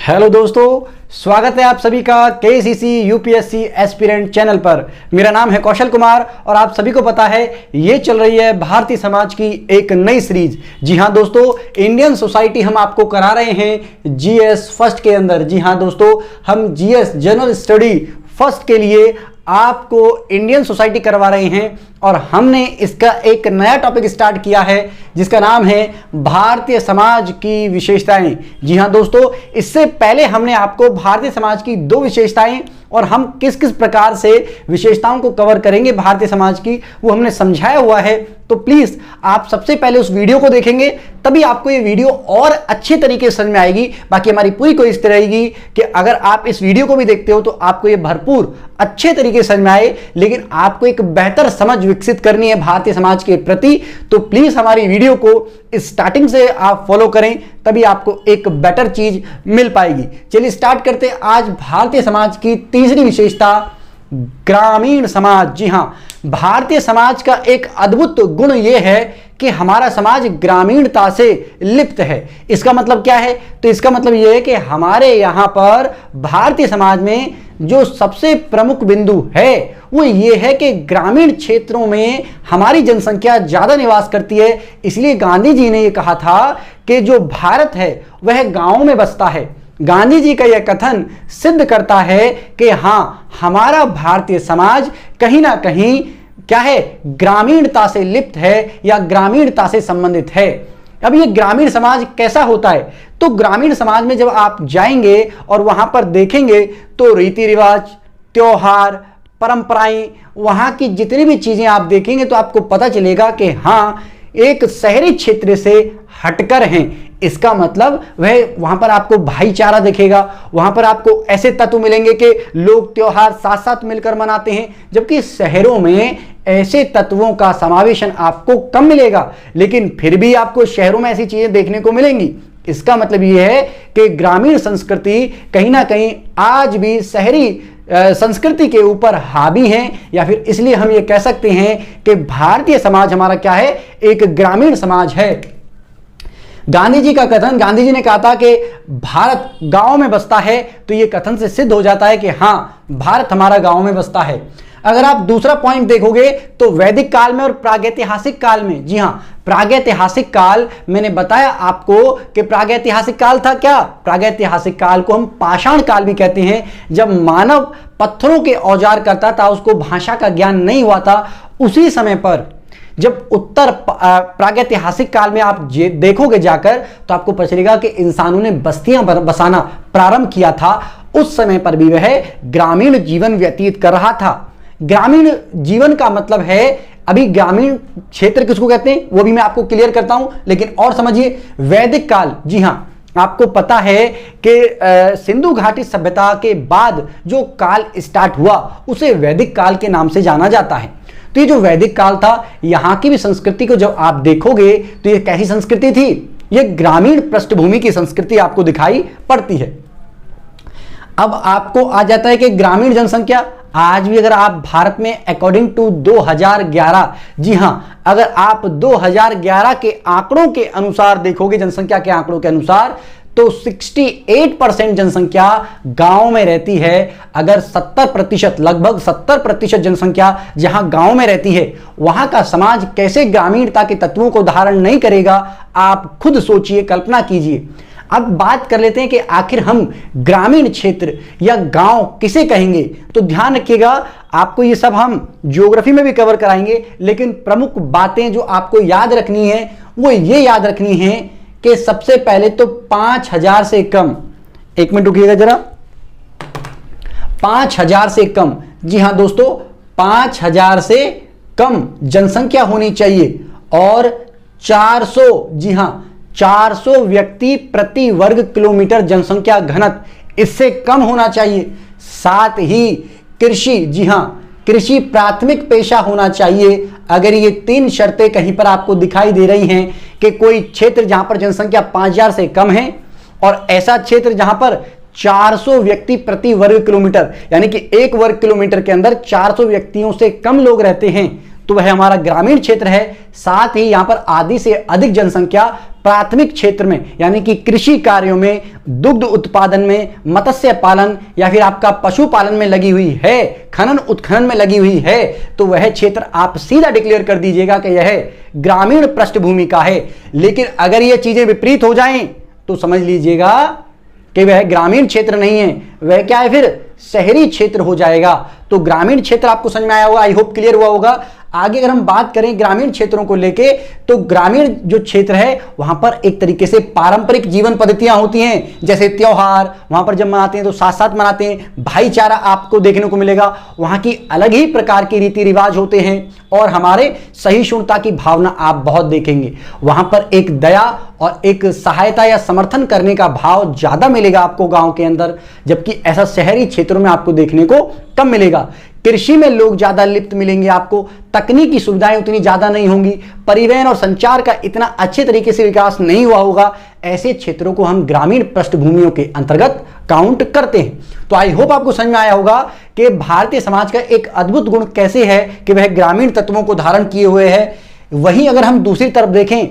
Hello दोस्तों, स्वागत है आप सभी का केसीसी यूपीएससी एस्पिरेंट चैनल पर। मेरा नाम है कौशल कुमार और आप सभी को पता है ये चल रही है भारतीय समाज की एक नई सीरीज। जी हां दोस्तों, इंडियन सोसाइटी हम आपको करा रहे हैं जीएस फर्स्ट के अंदर। जी हां दोस्तों, हम जीएस जनरल स्टडी फर्स्ट के लिए आपको इंडियन सोसाइटी करवा रहे हैं और हमने इसका एक नया टॉपिक स्टार्ट किया है जिसका नाम है भारतीय समाज की विशेषताएं। जी हां दोस्तों, इससे पहले हमने आपको भारतीय समाज की दो विशेषताएं और हम किस किस प्रकार से विशेषताओं को कवर करेंगे भारतीय समाज की वो हमने समझाया हुआ है। तो प्लीज आप सबसे पहले उस वीडियो को देखेंगे तभी आपको ये वीडियो और अच्छे तरीके से समझ में आएगी। बाकी हमारी पूरी कोशिश रहेगी कि अगर आप इस वीडियो को भी देखते हो तो आपको ये भरपूर अच्छे तरीके से समझ में आए, लेकिन आपको एक बेहतर समझ विकसित करनी है भारतीय समाज के प्रति। तो प्लीज हमारी वीडियो को स्टार्टिंग से आप फॉलो करें, तभी आपको एक बेटर चीज मिल पाएगी। चलिए स्टार्ट करते हैं आज भारतीय समाज की तीसरी विशेषता, ग्रामीण समाज। जी हां, भारतीय समाज का एक अद्भुत गुण यह है कि हमारा समाज ग्रामीणता से लिप्त है। इसका मतलब क्या है? तो इसका मतलब यह है कि हमारे यहां पर भारतीय समाज में जो सबसे प्रमुख बिंदु है वो ये है कि ग्रामीण क्षेत्रों में हमारी जनसंख्या ज्यादा निवास करती है। इसलिए गांधी जी ने यह कहा था कि जो भारत है वह गांवों में बसता है। गांधी जी का यह कथन सिद्ध करता है कि हां, हमारा भारतीय समाज कहीं ना कहीं क्या है, ग्रामीणता से लिप्त है या ग्रामीणता से संबंधित है। अब ये ग्रामीण समाज कैसा होता है? तो ग्रामीण समाज में जब आप जाएंगे और वहां पर देखेंगे तो रीति रिवाज, त्योहार, परंपराएं, वहां की जितनी भी चीजें आप देखेंगे तो आपको पता चलेगा कि हां, एक शहरी क्षेत्र से हटकर हैं। इसका मतलब वह वहां पर आपको भाईचारा दिखेगा, वहां पर आपको ऐसे तत्व मिलेंगे कि लोग त्योहार साथ साथ मिलकर मनाते हैं, जबकि शहरों में ऐसे तत्वों का समावेशन आपको कम मिलेगा। लेकिन फिर भी आपको शहरों में ऐसी चीजें देखने को मिलेंगी। इसका मतलब यह है कि ग्रामीण संस्कृति कहीं ना कहीं आज भी शहरी संस्कृति के ऊपर हावी है, या फिर इसलिए हम ये कह सकते हैं कि भारतीय समाज हमारा क्या है, एक ग्रामीण समाज है। गांधी जी का कथन, गांधी जी ने कहा था कि भारत गांव में बसता है, तो यह कथन से सिद्ध हो जाता है कि हां, भारत हमारा गांव में बसता है। अगर आप दूसरा पॉइंट देखोगे तो वैदिक काल में और प्रागैतिहासिक काल में, जी हां, प्रागैतिहासिक काल मैंने बताया आपको कि प्रागैतिहासिक काल था क्या? प्रागैतिहासिक काल को हम पाषाण काल भी कहते हैं, जब मानव पत्थरों के औजार करता था, उसको भाषा का ज्ञान नहीं हुआ था। उसी समय पर जब उत्तर प्रागैतिहासिक काल में आप देखोगे जाकर तो आपको पता चलेगा कि इंसानों ने बस्तियां बसाना प्रारंभ किया था। उस समय पर भी वह ग्रामीण जीवन व्यतीत कर रहा था। ग्रामीण जीवन का मतलब है, अभी ग्रामीण क्षेत्र किसको कहते हैं वो भी मैं आपको क्लियर करता हूं, लेकिन और समझिए वैदिक काल। जी हां, आपको पता है कि सिंधु घाटी सभ्यता के बाद जो काल स्टार्ट हुआ उसे वैदिक काल के नाम से जाना जाता है। तो ये जो वैदिक काल था, यहां की भी संस्कृति को जब आप देखोगे तो ये कैसी संस्कृति थी? ये ग्रामीण पृष्ठभूमि की संस्कृति आपको दिखाई पड़ती है। अब आपको आ जाता है कि ग्रामीण जनसंख्या आज भी अगर आप भारत में अकॉर्डिंग टू 2011, जी हां, अगर आप 2011 के आंकड़ों के अनुसार देखोगे, जनसंख्या के आंकड़ों के अनुसार, तो 68% जनसंख्या गांव में रहती है। अगर 70%, लगभग 70% जनसंख्या जहां गांव में रहती है, वहां का समाज कैसे ग्रामीणता के तत्वों को धारण नहीं करेगा? आप खुद सोचिए, कल्पना कीजिए। अब बात कर लेते हैं कि आखिर हम ग्रामीण क्षेत्र या गांव किसे कहेंगे। तो ध्यान रखिएगा, आपको ये सब हम ज्योग्राफी में भी कवर कराएंगे, लेकिन प्रमुख बातें जो आपको याद रखनी है वो ये याद रखनी है कि सबसे पहले तो 5000 से कम, एक मिनट रुकिएगा जरा, 5000 से कम, जी हां दोस्तों, 5000 से कम जनसंख्या होनी चाहिए और 400, जी हां, 400 व्यक्ति प्रति वर्ग किलोमीटर जनसंख्या घनत्व इससे कम होना चाहिए। साथ ही कृषि, जी हां, कृषि प्राथमिक पेशा होना चाहिए। अगर ये तीन शर्तें कहीं पर आपको दिखाई दे रही हैं कि कोई क्षेत्र जहां पर जनसंख्या 5000 से कम है और ऐसा क्षेत्र जहां पर 400 व्यक्ति प्रति वर्ग किलोमीटर, यानी कि एक वर्ग किलोमीटर के अंदर 400 व्यक्तियों से कम लोग रहते हैं, तो वह हमारा ग्रामीण क्षेत्र है। साथ ही यहां पर आधी से अधिक जनसंख्या प्राथमिक क्षेत्र में यानी कि कृषि कार्यों में, दुग्ध उत्पादन में, मत्स्य पालन या फिर आपका पशुपालन में लगी हुई है, खनन उत्खनन में लगी हुई है, तो वह क्षेत्र आप सीधा डिक्लेयर कर दीजिएगा कि यह ग्रामीण पृष्ठभूमि का है। लेकिन अगर यह चीजें विपरीत हो जाएं तो समझ लीजिएगा कि वह ग्रामीण क्षेत्र नहीं है, वह क्या है, फिर शहरी क्षेत्र हो जाएगा। तो ग्रामीण क्षेत्र आपको समझ में आया होगा, आई होप क्लियर हुआ होगा। आगे अगर हम बात करें ग्रामीण क्षेत्रों को लेके, तो ग्रामीण जो क्षेत्र है वहां पर एक तरीके से पारंपरिक जीवन पद्धतियां होती हैं, जैसे त्योहार वहां पर जब मनाते हैं तो साथ साथ मनाते हैं, भाईचारा आपको देखने को मिलेगा, वहां की अलग ही प्रकार के रीति रिवाज होते हैं और हमारे सहिष्णुता की भावना आप बहुत देखेंगे। वहां पर एक दया और एक सहायता या समर्थन करने का भाव ज्यादा मिलेगा आपको गांव के अंदर, जबकि ऐसा शहरी क्षेत्रों में आपको देखने को कम मिलेगा। कृषि में लोग ज्यादा लिप्त मिलेंगे आपको, तकनीकी सुविधाएं उतनी ज्यादा नहीं होंगी, परिवहन और संचार का इतना अच्छे तरीके से विकास नहीं हुआ होगा। ऐसे क्षेत्रों को हम ग्रामीण पृष्ठभूमियों के अंतर्गत काउंट करते हैं। तो आई होप आपको समझ में आया होगा कि भारतीय समाज का एक अद्भुत गुण कैसे है कि वह ग्रामीण तत्वों को धारण किए हुए है। वहीं अगर हम दूसरी तरफ देखें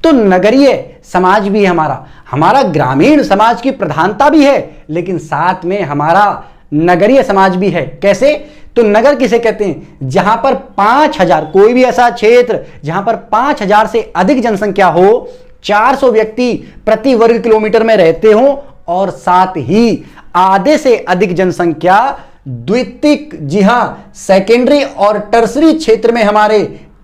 तो नगरीय समाज भी है हमारा ग्रामीण समाज की प्रधानता भी है, लेकिन साथ में हमारा नगरीय समाज भी है। कैसे? तो नगर किसे कहते हैं? जहां पर 5000, कोई भी ऐसा क्षेत्र जहां पर 5000 से अधिक जनसंख्या हो, 400 व्यक्ति प्रति वर्ग किलोमीटर में रहते हो और साथ ही आधे से अधिक जनसंख्या द्वितीयक, जी हां, सेकेंडरी और टर्सरी क्षेत्र में हमारे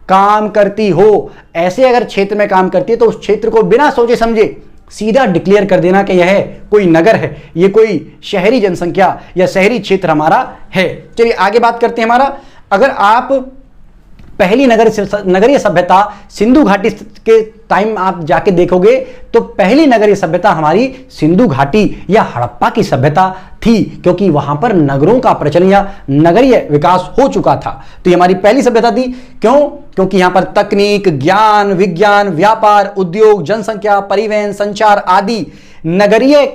काम करती हो। ऐसे अगर क्षेत्र में काम करती है तो उस क्षेत्र को बिना सोचे समझे सीधा डिक्लेयर कर देना कि यह कोई नगर है, यह कोई शहरी जनसंख्या या शहरी क्षेत्र हमारा है। चलिए आगे बात करते हैं। हमारा अगर आप पहली नगरीय सभ्यता सिंधु घाटी के टाइम आप जाके देखोगे तो पहली नगरीय सभ्यता हमारी सिंधु घाटी या हड़प्पा की सभ्यता थी, क्योंकि वहां पर नगरों का प्रचलन या नगरीय विकास हो चुका था। तो ये हमारी पहली सभ्यता थी। क्यों? क्योंकि यहां पर तकनीक, ज्ञान, विज्ञान, व्यापार, उद्योग, जनसंख्या, परिवहन, संचार आदि नगरीय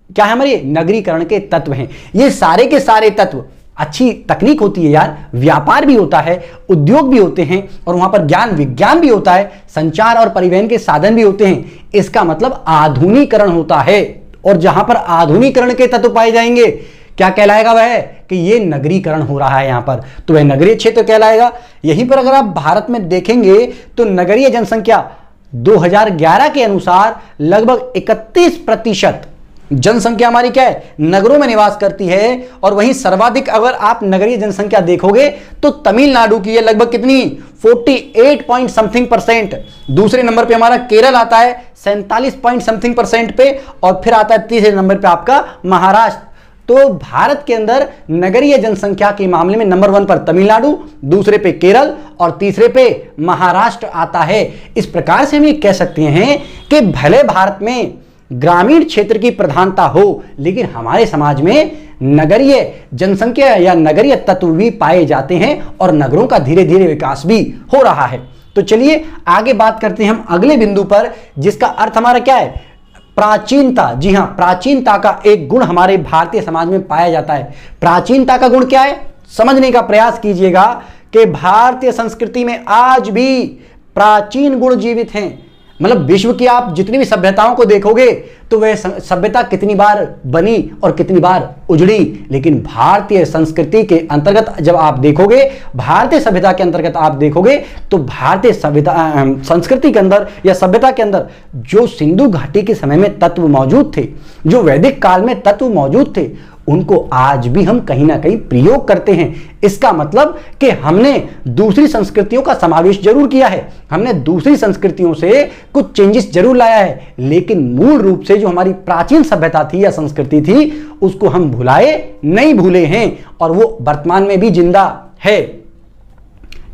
क्या है, हमारे नगरीकरण के तत्व हैं। ये सारे के सारे तत्व, अच्छी तकनीक होती है यार, व्यापार भी होता है, उद्योग भी होते हैं और वहां पर ज्ञान विज्ञान भी होता है, संचार और परिवहन के साधन भी होते हैं। इसका मतलब आधुनिकीकरण होता है, और जहां पर आधुनिकीकरण के तत्व पाए जाएंगे क्या कहलाएगा? वह कि ये नगरीकरण हो रहा है यहां पर, तो वह नगरीय क्षेत्र कहलाएगा। यहीं पर अगर आप भारत में देखेंगे तो नगरीय जनसंख्या 2011 के अनुसार लगभग 31% जनसंख्या हमारी क्या है, नगरों में निवास करती है। और वहीं सर्वाधिक अगर आप नगरीय जनसंख्या देखोगे तो तमिलनाडु की है, लगभग कितनी, 48 पॉइंट समथिंग %। दूसरे नंबर पे हमारा केरल आता है 47 पॉइंट समथिंग % पे, और फिर आता है तीसरे नंबर पे आपका महाराष्ट्र। तो भारत के अंदर नगरीय जनसंख्या के मामले में नंबर 1 पर तमिलनाडु, दूसरे पे केरल और तीसरे पे महाराष्ट्र आता है। इस प्रकार से हम ये कह सकते हैं कि भले भारत में ग्रामीण क्षेत्र की प्रधानता हो, लेकिन हमारे समाज में नगरीय जनसंख्या या नगरीय तत्व भी पाए जाते हैं और नगरों का धीरे धीरे विकास भी हो रहा है। तो चलिए आगे बात करते हैं हम अगले बिंदु पर, जिसका अर्थ हमारा क्या है, प्राचीनता। जी हां, प्राचीनता का एक गुण हमारे भारतीय समाज में पाया जाता है। प्राचीनता का गुण क्या है, समझने का प्रयास कीजिएगा कि भारतीय संस्कृति में आज भी प्राचीन गुण जीवित हैं। मतलब विश्व की आप जितनी भी सभ्यताओं को देखोगे तो वह सभ्यता कितनी बार बनी और कितनी बार उजड़ी, लेकिन भारतीय संस्कृति के अंतर्गत जब आप देखोगे, भारतीय सभ्यता के अंतर्गत आप देखोगे तो भारतीय सभ्यता संस्कृति के अंदर या सभ्यता के अंदर जो सिंधु घाटी के समय में तत्व मौजूद थे, जो वैदिक काल में तत्व मौजूद थे, उनको आज भी हम कहीं ना कहीं प्रयोग करते हैं। इसका मतलब कि हमने दूसरी संस्कृतियों का समावेश जरूर किया है, हमने दूसरी संस्कृतियों से कुछ चेंजेस जरूर लाया है, लेकिन मूल रूप से जो हमारी प्राचीन सभ्यता थी या संस्कृति थी उसको हम नहीं भूले हैं और वो वर्तमान में भी जिंदा है।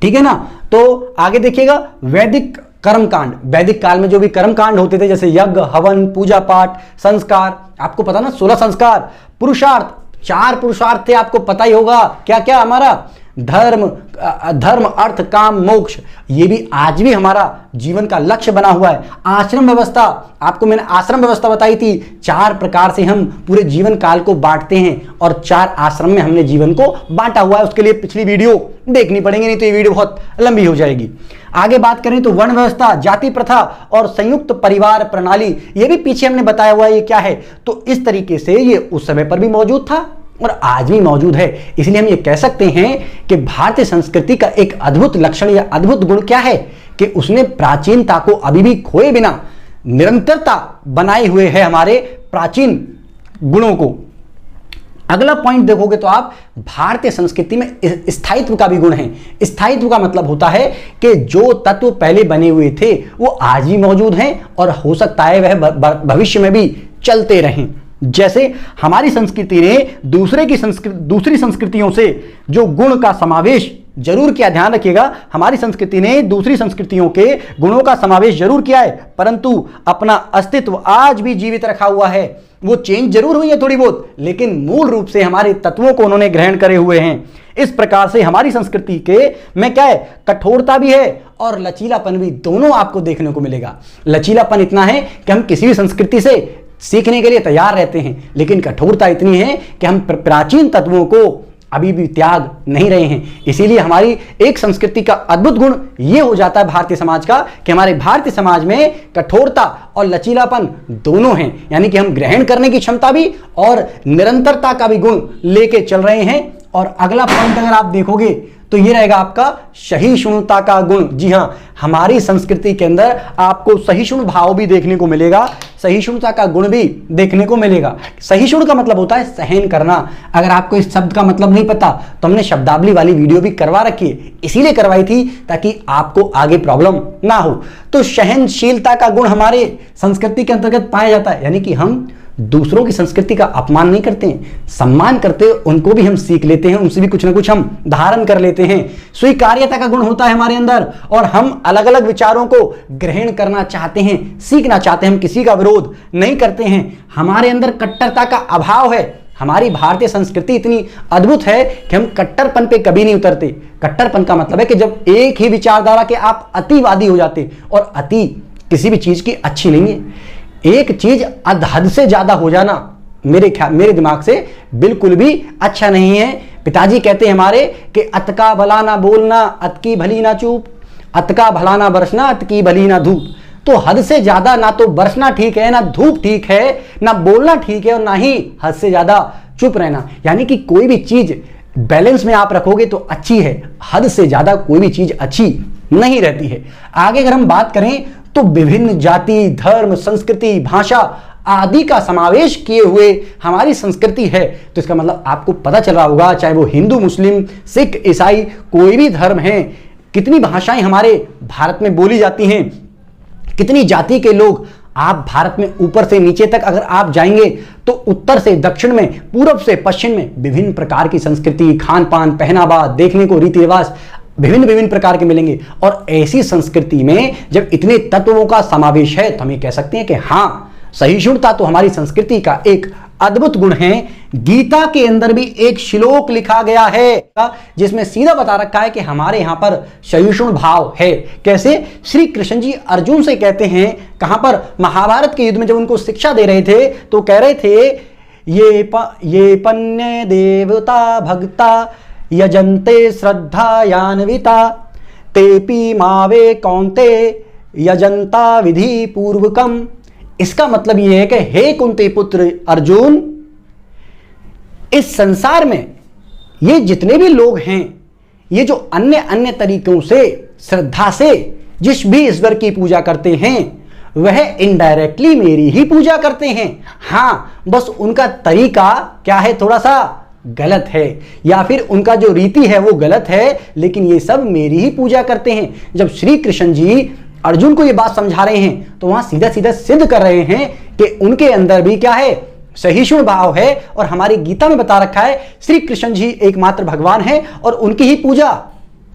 ठीक है ना? तो आगे देखिएगा, वैदिक कर्मकांड। वैदिक काल में जो भी कर्मकांड होते थे, जैसे यज्ञ, हवन, पूजा पाठ, संस्कार, आपको पता ना 16 संस्कार, पुरुषार्थ, 4 पुरुषार्थ थे, आपको पता ही होगा क्या क्या, हमारा धर्म अर्थ काम मोक्ष, ये भी आज भी हमारा जीवन का लक्ष्य बना हुआ है। आश्रम व्यवस्था, आपको मैंने आश्रम व्यवस्था बताई थी, 4 प्रकार से हम पूरे जीवन काल को बांटते हैं और 4 आश्रम में हमने जीवन को बांटा हुआ है। उसके लिए पिछली वीडियो देखनी पड़ेगी, नहीं तो ये वीडियो बहुत लंबी हो जाएगी। आगे बात करें तो वर्ण व्यवस्था, जाति प्रथा और संयुक्त परिवार प्रणाली, ये भी पीछे हमने बताया हुआ है ये क्या है। तो इस तरीके से ये उस समय पर भी मौजूद था और आज भी मौजूद है। इसलिए हम ये कह सकते हैं कि भारतीय संस्कृति का एक अद्भुत लक्षण या अद्भुत गुण क्या है कि उसने प्राचीनता को अभी भी खोए बिना निरंतरता बनाए हुए है, हमारे प्राचीन गुणों को। अगला पॉइंट देखोगे तो आप भारतीय संस्कृति में स्थायित्व का भी गुण है। स्थायित्व का मतलब होता है कि जो तत्व पहले बने हुए थे वो आज भी मौजूद हैं और हो सकता है वह भविष्य में भी चलते रहें। जैसे हमारी संस्कृति ने दूसरी संस्कृतियों से जो गुण का समावेश जरूर किया, ध्यान रखिएगा, हमारी संस्कृति ने दूसरी संस्कृतियों के गुणों का समावेश जरूर किया है, परंतु अपना अस्तित्व आज भी जीवित रखा हुआ है। वो चेंज जरूर हुई है थोड़ी बहुत, लेकिन मूल रूप से हमारे तत्वों को उन्होंने ग्रहण करे हुए हैं। इस प्रकार से हमारी संस्कृति के में क्या है, कठोरता भी है और लचीलापन भी, दोनों आपको देखने को मिलेगा। लचीलापन इतना है कि हम किसी भी संस्कृति से सीखने के लिए तैयार रहते हैं, लेकिन कठोरता इतनी है कि हम प्राचीन तत्वों को अभी भी त्याग नहीं रहे हैं। इसीलिए हमारी एक संस्कृति का अद्भुत गुण यह हो जाता है भारतीय समाज का कि हमारे भारतीय समाज में कठोरता और लचीलापन दोनों हैं, यानी कि हम ग्रहण करने की क्षमता भी और निरंतरता का भी गुण लेके चल रहे हैं। और अगला पॉइंट अगर आप देखोगे तो ये रहेगा आपका सहिष्णुता का गुण। जी हाँ, हमारी संस्कृति के अंदर आपको सहिष्णु भाव भी देखने को मिलेगा, सहिष्णुता का गुण भी देखने को मिलेगा। सहिष्णु का मतलब होता है सहन करना। अगर आपको इस शब्द का मतलब नहीं पता तो हमने शब्दावली वाली वीडियो भी करवा रखी है, इसीलिए करवाई थी ताकि आपको आगे प्रॉब्लम ना हो। तो सहनशीलता का गुण हमारे संस्कृति के अंतर्गत पाया जाता है, यानी कि हम दूसरों की संस्कृति का अपमान नहीं करते हैं, सम्मान करते हैं, उनको भी हम सीख लेते हैं, उनसे भी कुछ ना कुछ हम धारण कर लेते हैं। स्वीकार्यता का गुण होता है हमारे अंदर और हम अलग अलग विचारों को ग्रहण करना चाहते हैं, सीखना चाहते हैं, हम किसी का विरोध नहीं करते हैं। हमारे अंदर कट्टरता का अभाव है। हमारी भारतीय संस्कृति इतनी अद्भुत है कि हम कट्टरपन पे कभी नहीं उतरते। कट्टरपन का मतलब है कि जब एक ही विचारधारा के आप अतिवादी हो जाते, और अति किसी भी चीज की अच्छी नहीं है। एक चीज हद से ज्यादा हो जाना मेरे दिमाग से बिल्कुल भी अच्छा नहीं है। पिताजी कहते हैं हमारे कि अत का भला ना बोलना, अत की भली ना चूप, अत का भला ना बरसना, अत की भली ना धूप। तो हद से ज्यादा ना तो बरसना ठीक है, ना धूप ठीक है, ना बोलना ठीक है, और ना ही हद से ज्यादा चुप रहना। यानी कि कोई भी चीज बैलेंस में आप रखोगे तो अच्छी है, हद से ज्यादा कोई भी चीज अच्छी नहीं रहती है। आगे अगर हम बात करें तो विभिन्न जाति, धर्म, संस्कृति, भाषा आदि का समावेश किए हुए हमारी संस्कृति है। तो इसका मतलब आपको पता चल रहा होगा, चाहे वो हिंदू, मुस्लिम, सिख, ईसाई, कोई भी धर्म है, कितनी भाषाएं हमारे भारत में बोली जाती हैं, कितनी जाति के लोग। आप भारत में ऊपर से नीचे तक अगर आप जाएंगे तो उत्तर से दक्षिण में, पूर्व से पश्चिम में विभिन्न प्रकार की संस्कृति, खान पान, पहनावा देखने को, रीति रिवाज विभिन्न प्रकार के मिलेंगे। और ऐसी संस्कृति में जब इतने तत्वों का समावेश है तो हम ये कह सकते हैं कि हाँ, सहिष्णुता तो हमारी संस्कृति का एक अद्भुत गुण है। गीता के अंदर भी एक श्लोक लिखा गया है जिसमें सीधा बता रखा है कि हमारे यहां पर सहिष्णु भाव है। कैसे? श्री कृष्ण जी अर्जुन से कहते हैं, कहां पर? महाभारत के युद्ध में जब उनको शिक्षा दे रहे थे तो कह रहे थे, ये पन्य देवता भक्ता यजन्ते श्रद्धायान्विता तेपि मावे कौन्ते यजंता विधि पूर्वकम। इसका मतलब यह है कि हे कुंती पुत्र अर्जुन, इस संसार में ये जितने भी लोग हैं, ये जो अन्य तरीकों से श्रद्धा से जिस भी ईश्वर की पूजा करते हैं वह इनडायरेक्टली मेरी ही पूजा करते हैं। हां, बस उनका तरीका क्या है, थोड़ा सा गलत है, या फिर उनका जो रीति है वो गलत है, लेकिन ये सब मेरी ही पूजा करते हैं। जब श्री कृष्ण जी अर्जुन को ये बात समझा रहे हैं तो वहां सीधा सीधा सिद्ध कर रहे हैं कि उनके अंदर भी क्या है, सहिष्णु भाव है। और हमारी गीता में बता रखा है श्री कृष्ण जी एकमात्र भगवान है और उनकी ही पूजा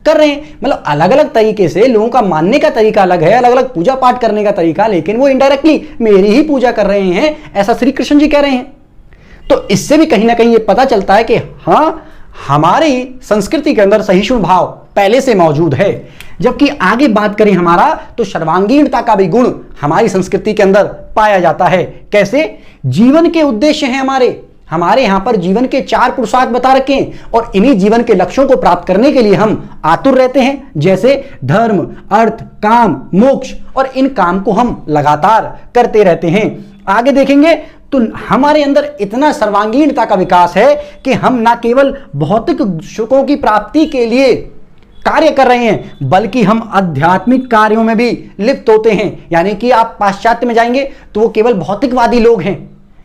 कर रहे हैं। मतलब अलग अलग तरीके से लोगों का मानने का तरीका अलग है, अलग अलग पूजा पाठ करने का तरीका, लेकिन वो इनडायरेक्टली मेरी ही पूजा कर रहे हैं, ऐसा श्री कृष्ण जी कह रहे हैं। तो इससे भी कहीं ना कहीं ये पता चलता है कि हाँ, हमारी संस्कृति के अंदर सहिष्णु भाव पहले से मौजूद है। जबकि आगे बात करें हमारा, तो सर्वांगीणता का भी गुण हमारी संस्कृति के अंदर पाया जाता है। कैसे? जीवन के उद्देश्य हैं हमारे यहां पर जीवन के 4 पुरुषार्थ बता रखे हैं और इन्हीं जीवन के लक्ष्यों को प्राप्त करने के लिए हम आतुर रहते हैं, जैसे धर्म, अर्थ, काम, मोक्ष, और इन काम को हम लगातार करते रहते हैं। आगे देखेंगे तो हमारे अंदर इतना सर्वांगीणता का विकास है कि हम ना केवल भौतिक सुखों की प्राप्ति के लिए कार्य कर रहे हैं, बल्कि हम आध्यात्मिक कार्यों में भी लिप्त होते हैं। यानी कि आप पाश्चात्य में जाएंगे तो वो केवल भौतिकवादी लोग हैं,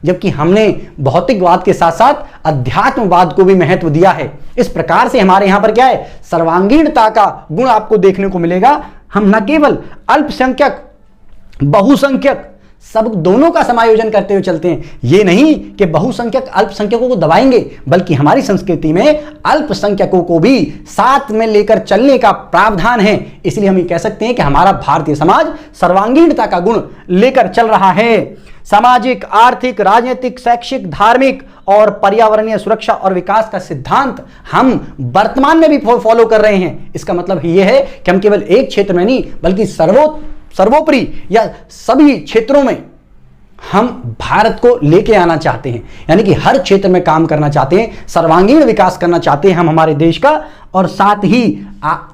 जबकि हमने भौतिकवाद के साथ साथ अध्यात्मवाद को भी महत्व दिया है। इस प्रकार से हमारे यहां पर क्या है, सर्वांगीणता का गुण आपको देखने को मिलेगा। हम न केवल अल्पसंख्यक, बहुसंख्यक, सब दोनों का समायोजन करते हुए चलते हैं। ये नहीं कि बहुसंख्यक अल्पसंख्यकों को दबाएंगे, बल्कि हमारी संस्कृति में अल्पसंख्यकों को भी साथ में लेकर चलने का प्रावधान है। इसलिए हम ये कह सकते हैं कि हमारा भारतीय समाज सर्वांगीणता का गुण लेकर चल रहा है। सामाजिक, आर्थिक, राजनीतिक, शैक्षिक, धार्मिक और पर्यावरणीय सुरक्षा और विकास का सिद्धांत हम वर्तमान में भी फॉलो कर रहे हैं। इसका मतलब यह है कि हम केवल एक क्षेत्र में नहीं, बल्कि सर्वोपरि या सभी क्षेत्रों में हम भारत को लेके आना चाहते हैं। यानी कि हर क्षेत्र में काम करना चाहते हैं, सर्वांगीण विकास करना चाहते हैं हम हमारे देश का। और साथ ही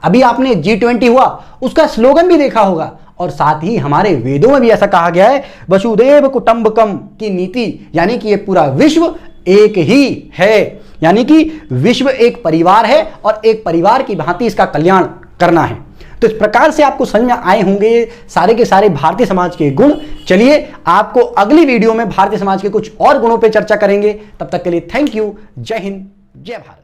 अभी आपने G20 हुआ, उसका स्लोगन भी देखा होगा, और साथ ही हमारे वेदों में भी ऐसा कहा गया है, वसुदेव कुटुंबकम की नीति, यानी कि ये पूरा विश्व एक ही है। यानी कि विश्व एक परिवार है और एक परिवार की भांति इसका कल्याण करना है। तो इस प्रकार से आपको समझ में आए होंगे सारे के सारे भारतीय समाज के गुण। चलिए आपको अगली वीडियो में भारतीय समाज के कुछ और गुणों पर चर्चा करेंगे। तब तक के लिए थैंक यू। जय हिंद, जय भारत।